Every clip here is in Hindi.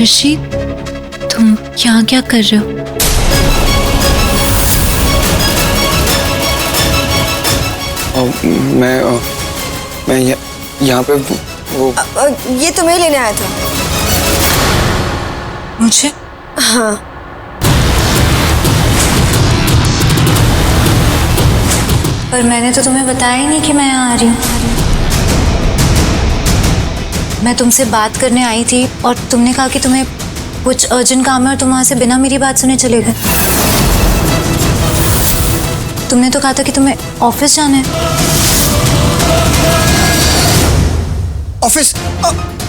ऋषि, तुम यहाँ क्या कर रहे हो? मैं यहाँ पे वो ये तुम्हें लेने आया था। मुझे? हाँ। पर मैंने तो तुम्हें बताया ही नहीं कि मैं यहाँ आ रही हूँ। मैं तुमसे बात करने आई थी और तुमने कहा कि तुम्हें कुछ अर्जेंट काम है और तुम वहाँ से बिना मेरी बात सुने चले गए। तुमने तो कहा था कि तुम्हें ऑफिस जाना है।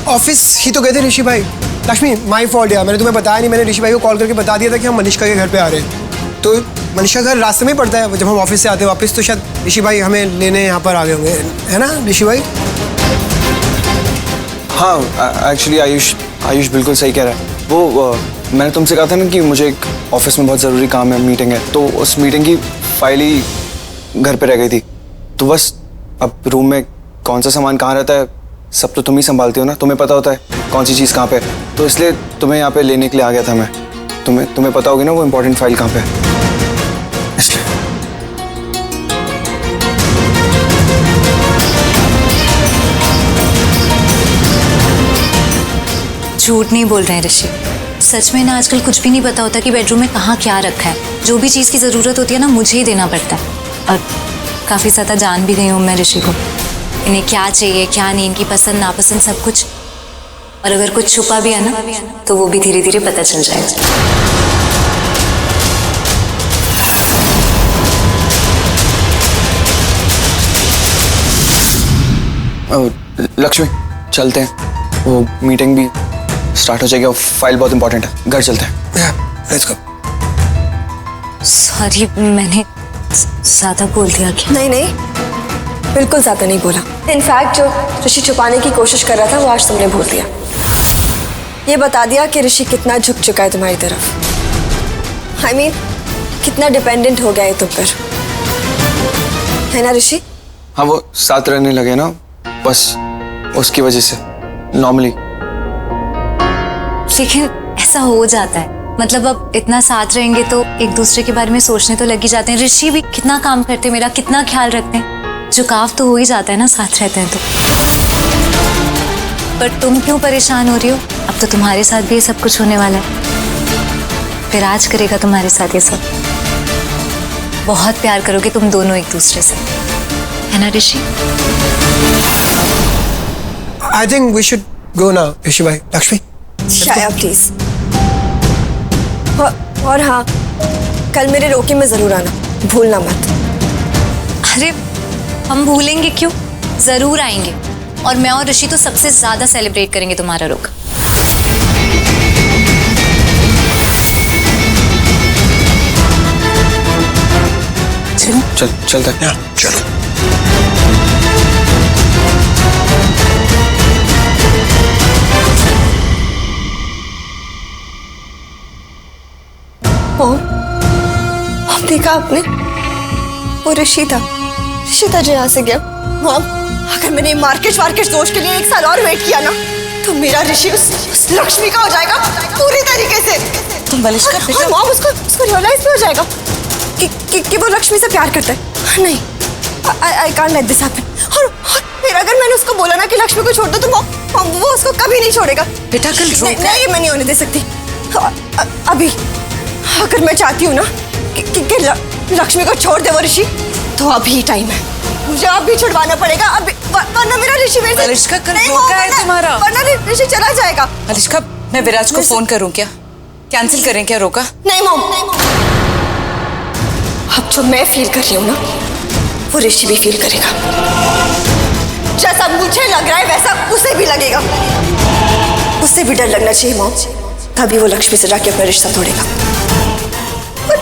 ऑफिस ही तो गए थे ऋषि भाई। लक्ष्मी, माय फॉल्ट यार, मैंने तुम्हें बताया नहीं। मैंने ऋषि भाई को कॉल करके बता दिया था कि हम मनीषा के घर पे आ रहे हैं। तो मनीषा का घर रास्ते में ही पड़ता है। जब हम ऑफिस से आते हैं वापस तो शायद ऋषि भाई हमें लेने यहाँ पर आ गए होंगे, है ना ऋषि भाई? हाँ, एक्चुअली आयुष बिल्कुल सही कह रहा है। वो मैंने तुमसे कहा था ना कि मुझे एक ऑफिस में बहुत ज़रूरी काम है, मीटिंग है, तो उस मीटिंग की फाइल ही घर पे रह गई थी। तो बस अब रूम में कौन सा सामान कहाँ रहता है सब तो तुम ही संभालती हो ना, तुम्हें पता होता है कौन सी चीज़ कहाँ पे है। तो इसलिए तुम्हें यहाँ पे लेने के लिए आ गया था मैं। तुम्हें पता होगी ना वो इम्पोर्टेंट फाइल कहाँ पे है, इसलिए। झूठ नहीं बोल रहे हैं ऋषि, सच में ना आजकल कुछ भी नहीं पता होता कि बेडरूम में कहाँ क्या रखा है। जो भी चीज़ की ज़रूरत होती है ना मुझे ही देना पड़ता है। और काफ़ी ज़्यादा जान भी गई हूँ मैं ऋषि को, इन्हें क्या चाहिए क्या नहीं, इनकी पसंद नापसंद सब कुछ। और अगर कुछ छुपा भी है ना तो वो भी धीरे धीरे पता चल जाएगा। लक्ष्मी चलते हैं, वो मीटिंग भी स्टार्ट हो जाएगी और फाइल बहुत इंपॉर्टेंट है। घर चलते हैं। Let's go. सॉरी, मैंने ज़्यादा बोल दिया क्या? नहीं, बिल्कुल ज्यादा नहीं बोला। इनफैक्ट जो ऋषि छुपाने की कोशिश कर रहा था वो आज तुमने बोल दिया। ये बता दिया कि ऋषि कितना झुक चुका है तुम्हारी तरफ। I mean, कितना डिपेंडेंट हो गया है तुम पर, है ना ऋषि? हाँ, वो साथ रहने लगे ना, बस उसकी वजह से नॉर्मली। लेकिन ऐसा हो जाता है, मतलब अब इतना साथ रहेंगे तो एक दूसरे के बारे में सोचने तो लग ही जाते हैं। ऋषि भी कितना काम करते हैं, मेरा कितना ख्याल रखते हैं, झुकाव तो हो ही जाता है ना साथ रहते हैं तो। पर तुम क्यों परेशान हो रही हो? अब तो तुम्हारे साथ भी ये सब कुछ होने वाला है। फिर आज करेगा तुम्हारे साथ ये सब। बहुत प्यार करोगे तुम दोनों एक दूसरे से, है ना Rishi? I think we should go now Rishi भाई। लक्ष्मी शाया प्लीज। और हाँ, कल मेरे रोके में जरूर आना, भूलना मत। अरे हम भूलेंगे क्यों, जरूर आएंगे। और मैं और ऋषि तो सबसे ज्यादा सेलिब्रेट करेंगे तुम्हारा रोका। चलते हैं। चलो। अब देखा आपने, वो ऋषि था जो यहाँ से गया। मॉम, अगर मैंने मार्केट सोच के लिए 1 साल और वेट किया ना तो मेरा ऋषि उस लक्ष्मी का हो जाएगा पूरी तरीके से। तुम मनीषा बेटा, मॉम उसको रियलाइज भी हो जाएगा कि वो लक्ष्मी से प्यार करता है। नहीं, I can't let this happen. और फिर अगर मैंने उसको बोला ना कि लक्ष्मी को छोड़ दो तो वो उसको कभी नहीं छोड़ेगा। बेटा कल नहीं, मैं नहीं होने दे सकती। अभी अगर मैं चाहती हूँ ना कि लक्ष्मी को छोड़ दे वो ऋषि, तो अभी टाइम है। मुझे अभी छुड़वाना पड़ेगा, अभी, वरना मेरा ऋषि मेरे से मनीषा कल रोका है तुम्हारा, वरना ऋषि चला जाएगा। मनीषा मैं विराज को फोन करूँ क्या? कैंसिल करें क्या रोका? नहीं मॉम, अब जो मैं फील कर रही हूँ ना वो ऋषि भी फील करेगा। जैसा मुझे लग रहा है वैसा उसे भी लगेगा। उसे भी डर लगना चाहिए मॉम, तभी वो लक्ष्मी से जाके अपना रिश्ता तोड़ेगा। बट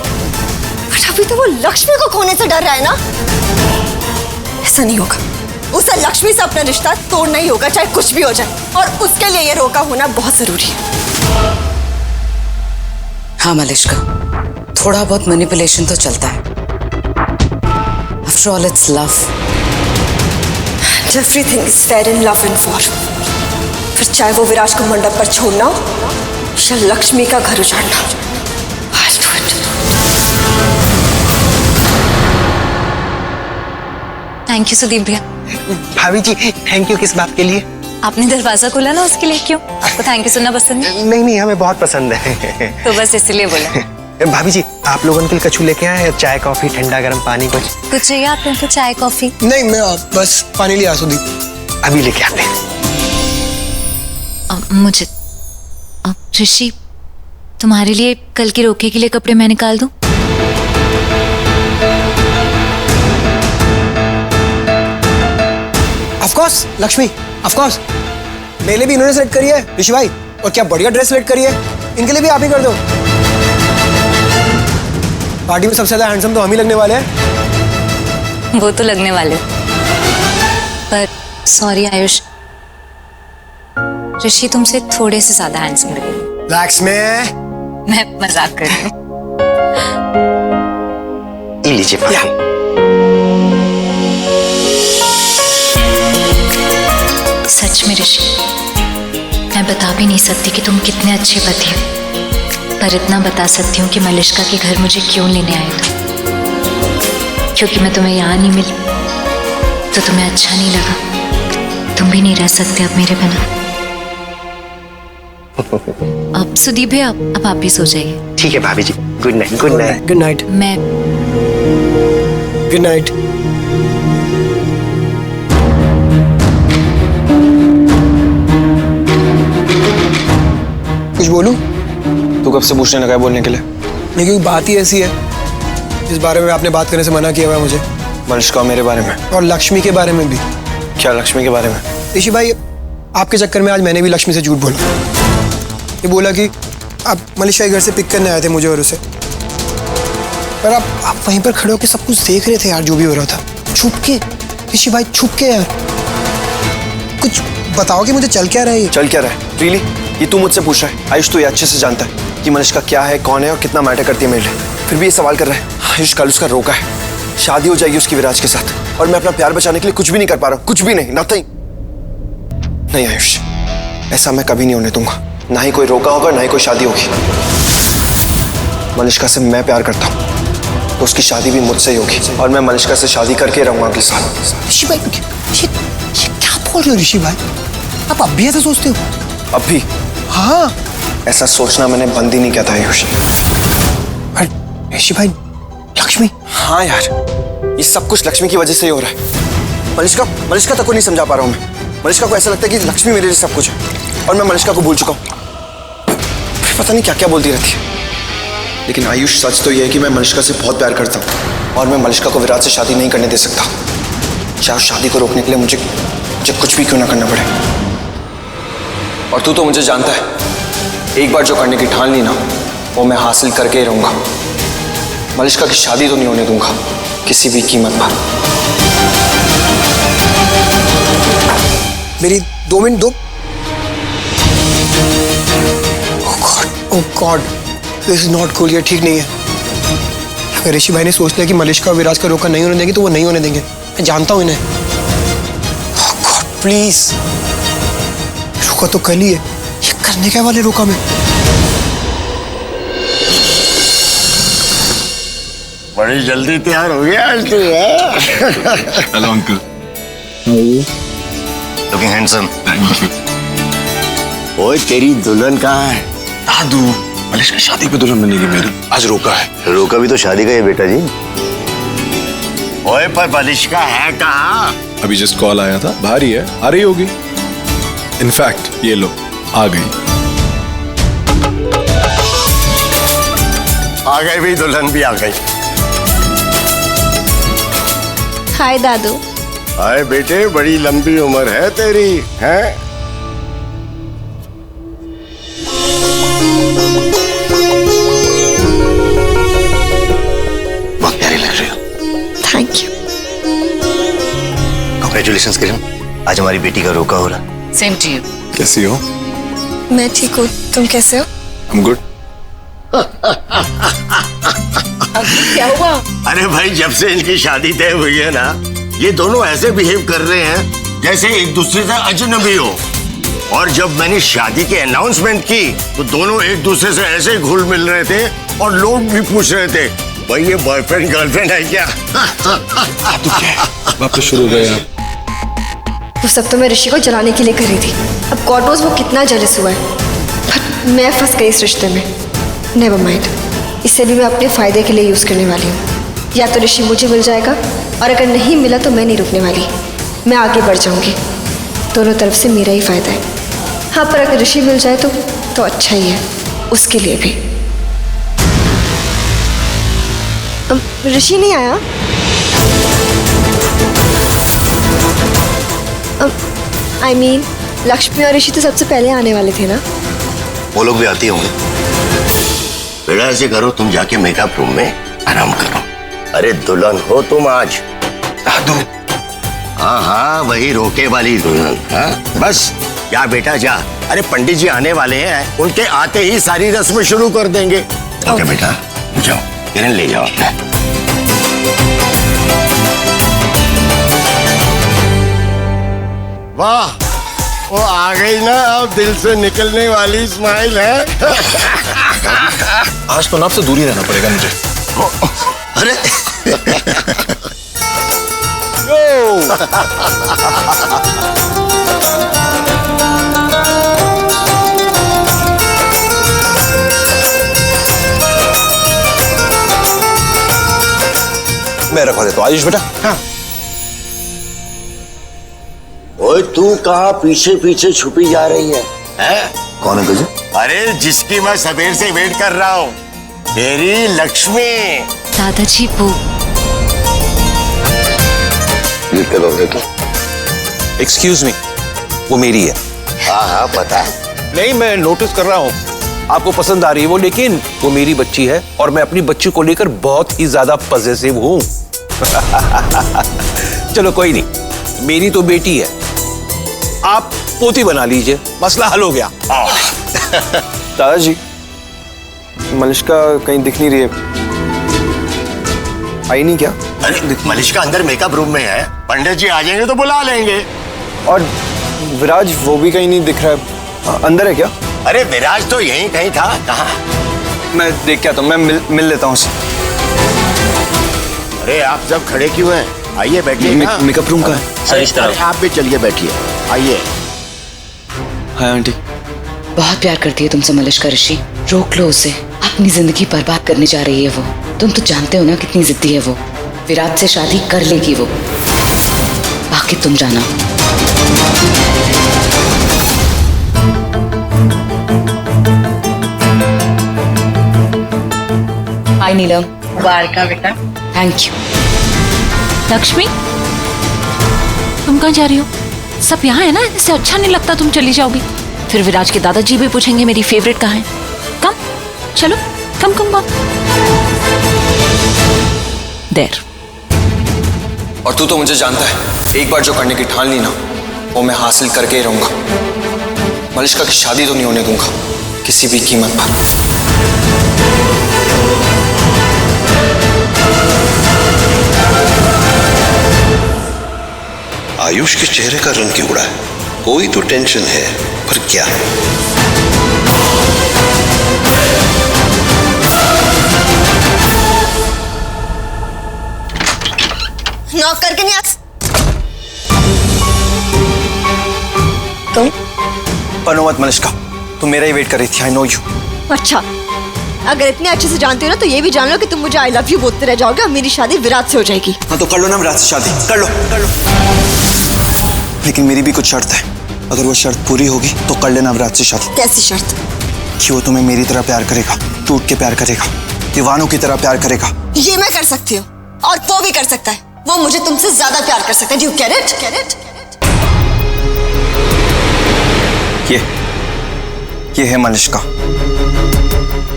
अभी तो वो लक्ष्मी को खोने से डर रहा है ना। ऐसा नहीं होगा, उसे लक्ष्मी से अपना रिश्ता तोड़ना ही होगा, चाहे कुछ भी हो जाए। और उसके लिए ये रोका होना बहुत जरूरी है। हाँ मनीषा, थोड़ा बहुत मैनिपुलेशन तो चलता है। After all, it's love. Everything is fair in love and war. फिर चाहे वो विराज को मंडप पर छोड़ना हो या लक्ष्मी का घर उजाड़ना। I'll do it. Thank you Sudeep भैया। भाभी जी थैंक यू किस बात के लिए? आपने दरवाजा खोला ना, उसके लिए। क्यों, आपको थैंक यू सुनना पसंद है? नहीं हमें बहुत पसंद है। तो बस इसलिए बोला। भाभी जी आप लोगों के लिए कछु लेके आए? चाय कॉफी ठंडा गर्म पानी कुछ चाहिए आपने? तो चाय कॉफी? नहीं, मैं बस पानी ले आ सुदीप, अभी लेके आते हैं। मुझे ऋषि, तुम्हारे लिए कल के रोके के लिए कपड़े मैं निकाल दूं? Of course Lakshmi, of course. मेरे लिए भी इन्होंने सेलेक्ट करी है ऋषि भाई, और क्या बढ़िया ड्रेस सेलेक्ट करी है। इनके लिए भी आप ही कर दो। पार्टी में सबसे ज्यादा हैंडसम तो हम ही लगने वाले हैं। वो तो लगने वाले, पर सॉरी आयुष, ऋषि तुमसे थोड़े से ज्यादा हैंडसम लगे। लक्ष्मी, मैं मजाक कर रही हूँ। ये लीजिए पानी। सच में ऋषि, मैं बता भी नहीं सकती कि तुम कितने अच्छे पति हो, पर इतना बता सकती हूँ कि मलिष्का के घर मुझे क्यों लेने आए थे। क्योंकि मैं तुम्हें यहाँ नहीं मिली तो तुम्हें अच्छा नहीं लगा। तुम भी नहीं रह सकते अब मेरे बिना। अब सुदीप है, अब आप भी सो जाइए। ठीक है भाभी जी, good night. Good night. Good night. मैं गुड नाइट। कुछ बोलूं? तू कब से पूछने लगा है बोलने के लिए? नहीं, क्योंकि बात ही ऐसी है इस बारे में आपने बात करने से मना किया हुआ है मुझे। मलिष्का मेरे बारे में और लक्ष्मी के बारे में भी। क्या लक्ष्मी के बारे में? ऋषि भाई आपके चक्कर में आज मैंने भी लक्ष्मी से झूठ बोला। ये बोला कि आप मलिष्का के घर से पिक करने आए थे मुझे और उसे, पर आप वहीं पर खड़े होकर सब कुछ देख रहे थे यार, जो भी हो रहा था छुप के। ऋषि भाई छुप के यार, कुछ बताओ कि मुझे चल क्या रहा है? चल क्या रहा है? रियली ये तू मुझसे पूछ रहा है? आयुष तू ये अच्छे से जानता है कि मलिष्का क्या है, कौन है और कितना मैटर करती है मेरे लिए, फिर भी ये सवाल कर रहा है। आयुष कल उसका रोका है, शादी हो जाएगी उसकी विराज के साथ, और मैं अपना प्यार बचाने के लिए कुछ भी नहीं कर पा रहा हूँ। कुछ भी नहीं, नथिंग। नहीं आयुष, ऐसा मैं कभी नहीं होने दूंगा। ना ही कोई रोका होगा, ना ही कोई शादी होगी। मलिष्का से मैं प्यार करता हूँ तो उसकी शादी भी मुझसे ही होगी, और मैं मलिष्का से शादी करके रहूंगा अगले साल। ऋषि भाई ये क्या बोल रहे हो ऋषि भाई? आप अब भी ऐसा सोचते हो? अब भी? हाँ। ऐसा सोचना मैंने बंद ही नहीं किया था आयुष। ऋषि भाई लक्ष्मी? हाँ यार, ये सब कुछ लक्ष्मी की वजह से ही हो रहा है। मलिष्का तक को नहीं समझा पा रहा हूँ मैं। मलिष्का को ऐसा लगता है कि लक्ष्मी मेरे लिए सब कुछ है, और मैं मलिष्का को भूल चुका हूँ। फिर पता नहीं क्या क्या बोलती रहती है। लेकिन आयुष सच तो ये है कि मैं मलिष्का से बहुत प्यार करता हूँ, और मैं मलिष्का को विराट से शादी नहीं करने दे सकता, चाहे उस शादी को रोकने के लिए मुझे कुछ भी क्यों ना करना पड़े। और तू तो मुझे जानता है, एक बार जो करने की ठान ली ना, वो मैं हासिल करके ही रहूंगा। मलिष्का की शादी तो नहीं होने दूंगा किसी भी कीमत पर। मेरी 2 मिनट दो। Oh god, this is not cool. ये ठीक नहीं है। अगर ऋषि भाई ने सोच लिया कि मलिष्का और विराज का रोका नहीं होने देंगे तो वो नहीं होने देंगे। मैं जानता हूं इन्हें। ओह गॉड प्लीज, रोका तो कल ही है, ये करने क्या वाले रोका में? बड़ी जल्दी तैयार हो गया आज तो यार। Hello uncle. Looking handsome. ओए तेरी दुल्हन कहाँ है? दादू, मलिष्का शादी पे दुल्हन बनेगी मेरी, आज रोका है। रोका भी तो शादी का है बेटा जी। ओए पर मलिष्का है कहाँ? अभी जस्ट कॉल आया था, बाहर ही है, आ रही होगी। इनफैक्ट ये लो आ गई। आ गई भी, दुल्हन भी आ गई। हाय दादू। हाय बेटे, बड़ी लंबी उम्र है तेरी, हैं? बहुत प्यारी लग रही हो। Thank you. कांग्रेचुलेशंस किरण, आज हमारी बेटी का रोका हो रहा। Same to you. कैसी हो? मैं ठीक हूँ, तुम कैसे हो? I'm good. क्या हुआ? अरे भाई, जब से इनकी शादी तय हुई है ना, ये दोनों ऐसे बिहेव कर रहे हैं जैसे एक दूसरे से अजनबी हो। और जब मैंने शादी की अनाउंसमेंट की तो दोनों एक दूसरे से ऐसे घुल मिल रहे थे और लोग भी पूछ रहे थे भाई ये बॉयफ्रेंड गर्लफ्रेंड है क्या? तो क्या है? वापस शुरू हो गए आप। वो सब तो मैं ऋषि को जलाने के लिए कर रही थी। अब गॉड नोज़ वो कितना जेलस हुआ है, बट मैं फंस गई इस रिश्ते में। नेवर माइंड, इसे भी मैं अपने फायदे के लिए यूज़ करने वाली हूँ। या तो ऋषि मुझे मिल जाएगा और अगर नहीं मिला तो मैं नहीं रुकने वाली, मैं आगे बढ़ जाऊँगी। दोनों तरफ से मेरा ही फायदा है। हाँ, पर अगर ऋषि मिल जाए तो अच्छा ही है, उसके लिए भी। ऋषि नहीं आया? I mean, लक्ष्मी और ऋषि तो सबसे पहले आने वाले थे ना? वो लोग भी आते होंगे। बेटा ऐसे करो, तुम जाके मेकअप रूम में आराम करो। अरे दुल्हन हो तुम आज। हाँ हाँ, वही रोके वाली दुल्हन। हाँ बस जा बेटा जा। अरे पंडित जी आने वाले हैं, उनके आते ही सारी रस्में शुरू कर देंगे। ओके बेटा जाओ, किरण ले जाओ। वाह, वो आ गई ना अब दिल से निकलने वाली स्माइल है। आज तो ना आपसे दूर ही रहना पड़ेगा मुझे। अरे मैं रखवा देता हूँ। आयुष बेटा। हाँ। ओए तू कहाँ पीछे पीछे छुपी जा रही है? कौन है तुझे? अरे जिसकी मैं सवेर से वेट कर रहा हूँ, मेरी लक्ष्मी। दादाजी वो ये क्या लोग देखो? एक्सक्यूज मी, वो मेरी है। हाँ हाँ पता है। नहीं, मैं नोटिस कर रहा हूँ आपको पसंद आ रही है वो, लेकिन वो मेरी बच्ची है और मैं अपनी बच्ची को लेकर बहुत ही ज्यादा पॉजिटिव हूँ। चलो कोई नहीं, मेरी तो बेटी है, आप पोती बना लीजिए, मसला हल हो गया। दादाजी, मलिष्का कहीं दिख नहीं रही है, आई नहीं क्या? अरे मलिष्का अंदर मेकअप रूम में है, पंडित जी आ जाएंगे तो बुला लेंगे। और विराज वो भी कहीं नहीं दिख रहा है, अंदर है क्या? अरे विराज तो यहीं कहीं था। कहाँ? मैं देख के आता हूँ, मैं मिल लेता हूँ उससे। अरे आप सब खड़े क्यों हैं? आइए बैठिए ना। मेकअप रूम का है सर, इस तरफ। आप भी चलिए बैठिए, आइए। Hi aunty. बहुत प्यार करती है तुमसे मलिष्का ऋषि, रोक लो उसे। अपनी जिंदगी बर्बाद करने जा रही है वो। तुम तो जानते हो ना कितनी जिद्दी है वो। विराट से शादी कर लेगी वो, बाकी तुम जाना। हाय नीलम। वारका बेटा। Thank you. लक्ष्मी, तुम कहाँ जा रही हो? सब यहाँ है ना, इससे अच्छा नहीं लगता तुम चली जाओगी। फिर विराज के दादाजी भी पूछेंगे मेरी फेवरेट कहाँ है। कम चलो, कम कम कम। देर। और तू तो मुझे जानता है, एक बार जो करने की ठान ली ना, वो मैं हासिल करके ही रहूंगा। मलिष्का की शादी तो नहीं होने दूंगा किसी भी कीमत पर। आयुष के चेहरे का रंग क्यों उड़ा है? कोई तो टेंशन है, पर क्या है? नॉक करके नहीं आ। तुम? बनो मत मलिष्का, तुम मेरा ही वेट कर रही थी। I know you. अच्छा, अगर इतने अच्छे से जानते हो ना तो ये भी जान लो कि तुम मुझे आई लव यू बोलते रह जाओगे और मेरी शादी विराट से हो जाएगी। हाँ तो कर लो ना विराट से शादी, कर लो। लेकिन मेरी भी कुछ शर्त है, अगर वो शर्त पूरी होगी तो कर लेना विराट से शादी। कैसी शर्त? कि वो तुम्हें मेरी तरह प्यार करेगा, टूट के प्यार करेगा, दीवानों की तरह प्यार करेगा। ये मैं कर सकती हूँ और वो भी कर सकता है। वो मुझे तुमसे ज्यादा प्यार कर सकता है। Do you get it? Get it? ये है मलिष्का।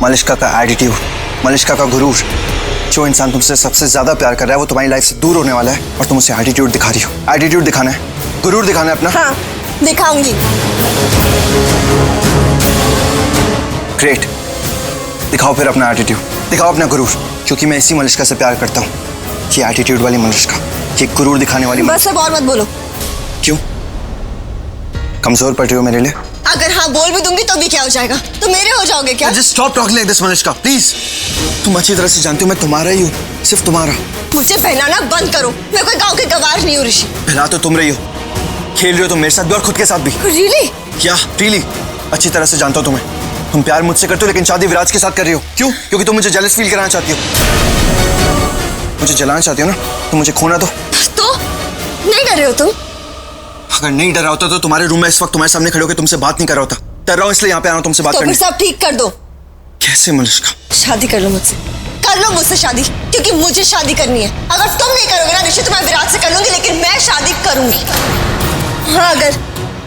मलिष्का का एटीट्यूड, मलिष्का का गुरूर। जो इंसान तुमसे सबसे ज्यादा प्यार कर रहा है वो तुम्हारी लाइफ से दूर होने वाला है और तुम उसे एटीट्यूड दिखा रही हो। एटीट्यूड दिखाना है, गुरूर दिखाना है अपना। हाँ, दिखाऊंगी। ग्रेट, दिखाओ फिर अपना एटीट्यूड, दिखाओ अपना गुरूर, क्योंकि मैं इसी मलिष्का से प्यार करता हूँ। ये एटीट्यूड वाली मलिष्का, ये गुरूर दिखाने वाली। बस अब और मत बोलो। क्यों? कमजोर पड़ रही हो मेरे लिए? अगर हाँ बोल भी दूंगी तो भी क्या हो जाएगा? तुम मेरे हो जाओगे क्या? Just stop talking like this Malishka, please. तुम अच्छी तरह से जानती हो मैं तुम्हारा ही हूँ, सिर्फ तुम्हारा। मुझे बहलाना बंद करो, मैं कोई गांव के गवार नहीं हूँ ऋषि। बहला तो तुम रही हो, खेल रही हो तुम मेरे साथ भी और खुद के साथ भी। रियली? क्या रियली? अच्छी तरह से जानता हूँ तुम्हें। तुम प्यार मुझसे करते हो लेकिन शादी विराज के साथ कर रही हो। क्यों? क्योंकि तुम मुझे जेलस फील कराना चाहती हो। मुझे जलाना चाहती हो ना, तुम मुझे खोना दो। तो नहीं डर रहे हो तुम? अगर नहीं डरा होता तो तुम्हारे रूम में इस वक्त तुम्हारे सामने खड़े होकर तुमसे बात नहीं कर रहा होता। डर रहा हूं इसलिए यहाँ पे आया हूं तुमसे बात तो करने। फिर सब ठीक कर दो। कैसे मलिश्का? शादी कर लो मुझसे, कर लो मुझसे शादी, क्योंकि मुझे शादी करनी है। अगर तुम नहीं करोगे ना ऋषि तो मैं विराट से कर लूंगी, लेकिन मैं शादी करूंगी। हाँ, अगर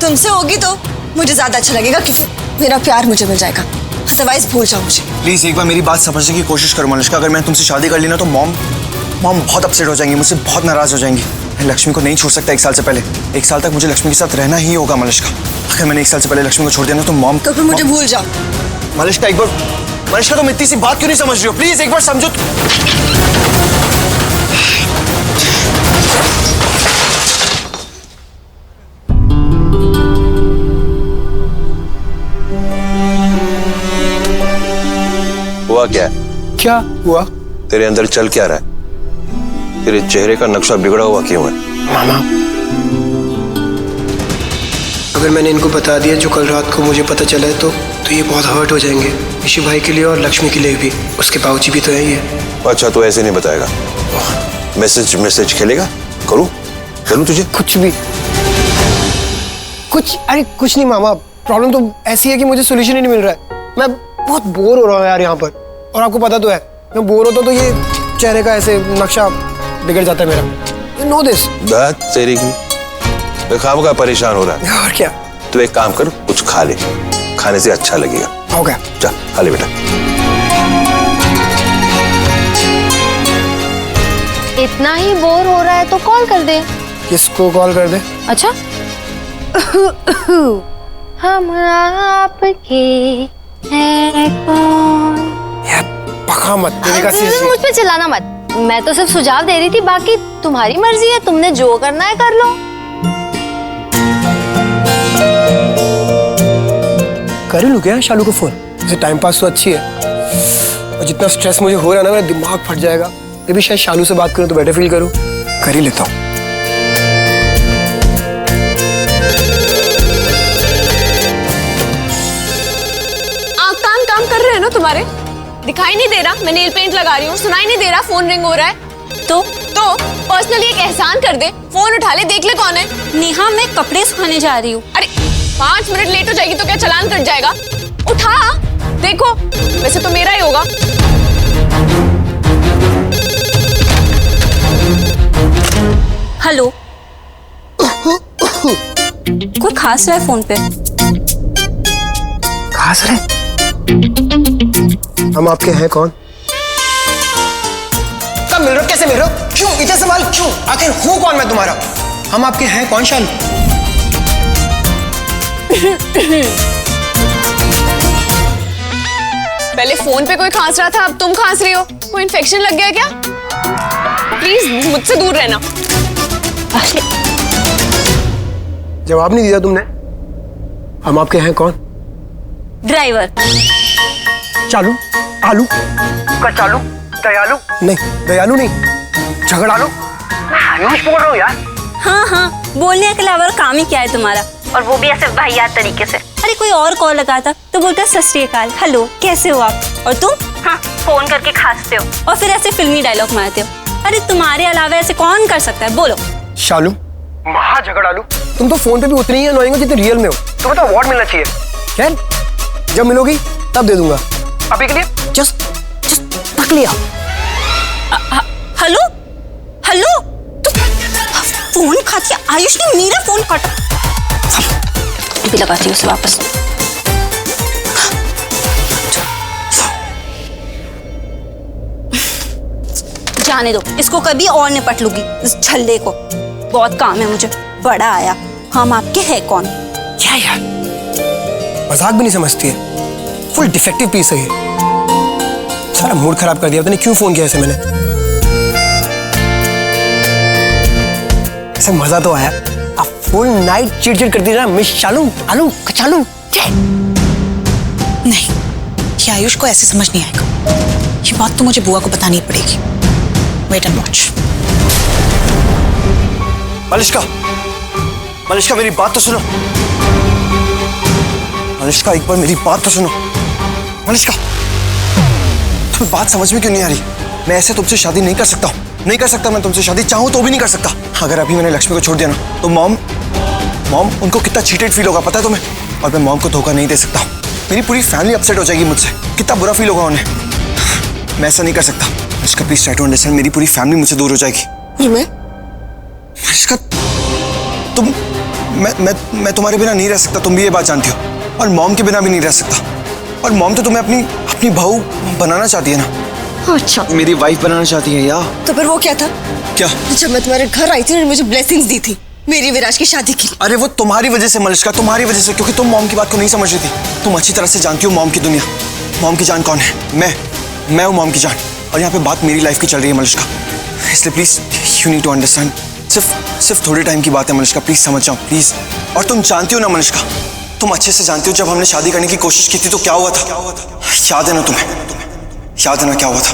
तुमसे होगी तो मुझे ज्यादा अच्छा लगेगा, क्योंकि मेरा प्यार मुझे मिल जाएगा। अदरवाइज भूल जाओ मुझे। प्लीज एक बार मेरी बात समझने की कोशिश करो मलिश्का। अगर मैं तुमसे शादी कर ली ना तो मॉम बहुत अपसेट हो जाएंगी, मुझसे बहुत नाराज हो जाएंगी। मैं लक्ष्मी को नहीं छोड़ सकता 1 साल से पहले। 1 साल तक मुझे लक्ष्मी के साथ रहना ही होगा मलिश्का। अगर मैंने 1 साल से पहले लक्ष्मी को छोड़ दिया ना तो मॉम तो फिर मुझे भूल जाओ। मलिश्का एक बार, मलिश्का तुम इतनी सी बात क्यों नहीं समझ रही हो? प्लीज एक बार समझो। हुआ क्या? क्या हुआ? तेरे अंदर चल क्या रहा है? तेरे चेहरे का नक्शा बिगड़ा हुआ क्यों है? मामा, अगर मैंने इनको बता दिया जो कल रात को मुझे पता चला है तो ये बहुत हर्ट हो जाएंगे, ऋषि भाई के लिए और लक्ष्मी के लिए भी। उसके बाबूजी भी तो है ये। अच्छा तो ऐसे नहीं बताएगा? मैसेज खेलेगा? करूं तुझे? कुछ भी अरे कुछ नहीं मामा, प्रॉब्लम तो ऐसी है कि मुझे सोल्यूशन ही नहीं मिल रहा है। मैं बहुत बोर हो रहा हूँ यार यहाँ पर, और आपको पता तो है मैं बोर होता तो ये चेहरे का ऐसे नक्शा बिगड़ जाता है मेरा। You know this। बात तेरी की खाम का परेशान हो रहा है। और क्या? तू एक काम कर, कुछ खा ले, खाने से अच्छा लगेगा। हो गया, जा खा ले बेटा। इतना ही बोर हो रहा है तो कॉल कर दे। किसको कॉल कर दे? अच्छा हम आपके हैं कौन? यार पका मत, मुझ पे चिल्लाना मत। मैं तो सिर्फ सुझाव दे रही थी, बाकी तुम्हारी मर्जी है, तुमने जो करना है कर लो। कर लूं क्या शालू को फोन? जैसे टाइम पास तो अच्छी है, और जितना स्ट्रेस मुझे हो रहा है ना मेरा दिमाग फट जाएगा। ये भी शायद शालू से बात करूं तो बेटर फील करूं। कर ही लेता हूं। काम कर रहे हैं ना तुम्हारे? दिखाई नहीं दे रहा मैं नेल पेंट लगा रही हूँ? सुनाई नहीं दे रहा फोन रिंग हो रहा है? तो पर्सनली एक एहसान कर दे, फोन उठा ले, देख ले कौन है। नेहा, मैं कपड़े सुखाने जा रही हूँ। अरे 5 मिनट लेट हो जाएगी तो क्या चालान कट जाएगा? उठा, देखो वैसे तो मेरा ही होगा। हेलो कोई खास रहा है फोन पे? खास रहे? हम आपके हैं कौन? कब मिल रहे हो? कैसे मिल रहे हो? क्यों इतना सवाल क्यों? आखिर हूं कौन मैं तुम्हारा? हम आपके हैं कौन शालू? पहले फोन पे कोई खांस रहा था, अब तुम खांस रही हो। कोई इन्फेक्शन लग गया क्या? प्लीज मुझसे दूर रहना। जवाब नहीं दिया तुमने। हम आपके हैं कौन? ड्राइवर। चालू? आलू? का चालू? दयालु? नहीं, दयालु नहीं, झगड़ालू। आयुष बोल रहा हूँ यार। हाँ, बोलने के अलावा काम ही क्या है तुम्हारा? और वो भी ऐसे वाहियात तरीके से। अरे कोई और कॉल लगाता तो बोलता सत श्री अकाल, हेलो कैसे हो आप? और तुम? हाँ, फोन करके खांसते हो और फिर ऐसे फिल्मी डायलॉग मारते हो। अरे तुम्हारे अलावा ऐसे कौन कर सकता है, बोलो। शालू महा झगड़ालू, तुम तो फोन पे भी उतनी ही अनोइंग हो जितने रियल में हो। तुम्हें तो अवार्ड मिलना चाहिए। खैर जब मिलोगी तब दे दूंगा, अभी के लिए जस्ट तक लिया। हेलो तो फोन खाती आयुष ने मेरा फोन काटा। अभी लगाती हूँ उसे वापस। जाने दो, इसको कभी और निपट लूंगी इस झल्ले को। बहुत काम है मुझे, बड़ा आया। हम आपके हैं कौन? क्या यार, मजाक भी नहीं समझती है। फुल डिफेक्टिव पीस है ये। सारा मूड खराब कर दिया। पता नहीं क्यों फोन किया ऐसे मैंने। ऐसे मजा तो आया, अब फुल नाइट चिड़चिड़ करती रहा, मिस चालू आलू कचालू। नहीं, ये आयुष को ऐसे समझ नहीं आएगा। ये बात तो मुझे बुआ को बतानी पड़ेगी। Wait and watch. Malishka, Malishka मेरी बात तो सुनो। मलिष्का एक बार मेरी बात तो सुनो। मलिष्का, तुम्हें बात समझ में क्यों नहीं आ रही? मैं ऐसे तुमसे शादी नहीं कर सकता हूँ, नहीं कर सकता मैं तुमसे शादी, चाहूँ तो भी नहीं कर सकता। अगर अभी मैंने लक्ष्मी को छोड़ दिया ना तो मॉम उनको कितना चीटेड फील होगा पता है तुम्हें? और मैं मॉम को धोखा नहीं दे सकता। मेरी पूरी फैमिली अपसेट हो जाएगी मुझसे, कितना बुरा फील होगा उन्हें। मैं ऐसा नहीं कर सकता। Malishka please try to understand, मेरी पूरी फैमिली मुझसे दूर हो जाएगी। मलिष्का तुम मैं तुम्हारे बिना नहीं रह सकता, तुम भी ये बात जानती हो। और मॉम के बिना भी नहीं रह सकता। और मॉम तो तुम्हें अपनी बहू बनाना चाहती है ना? अच्छा, मेरी वाइफ बनाना चाहती है यार। तो फिर वो क्या था? क्या? जब मैं तुम्हारे घर आई थी और मुझे ब्लेसिंग्स दी थी मेरी विराज की शादी की। अरे वो तुम्हारी वजह से मलिष्का, तुम्हारी वजह से, क्योंकि तुम मॉम की बात को नहीं समझ रही थी। तुम अच्छी तरह से जानती हो मॉम की दुनिया। मॉम की जान कौन है? मैं हूँ मॉम की जान। और यहाँ पे बात मेरी लाइफ की चल रही है मलिष्का, इसलिए please you need to understand. सिर्फ थोड़े टाइम की बात है मलिष्का, प्लीज समझ जाओ प्लीज। और तुम जानती हो ना मलिष्का, तुम अच्छे से जानती हो जब हमने शादी करने की कोशिश की थी तो क्या हुआ था? याद है ना तुम्हें? याद है ना क्या हुआ था?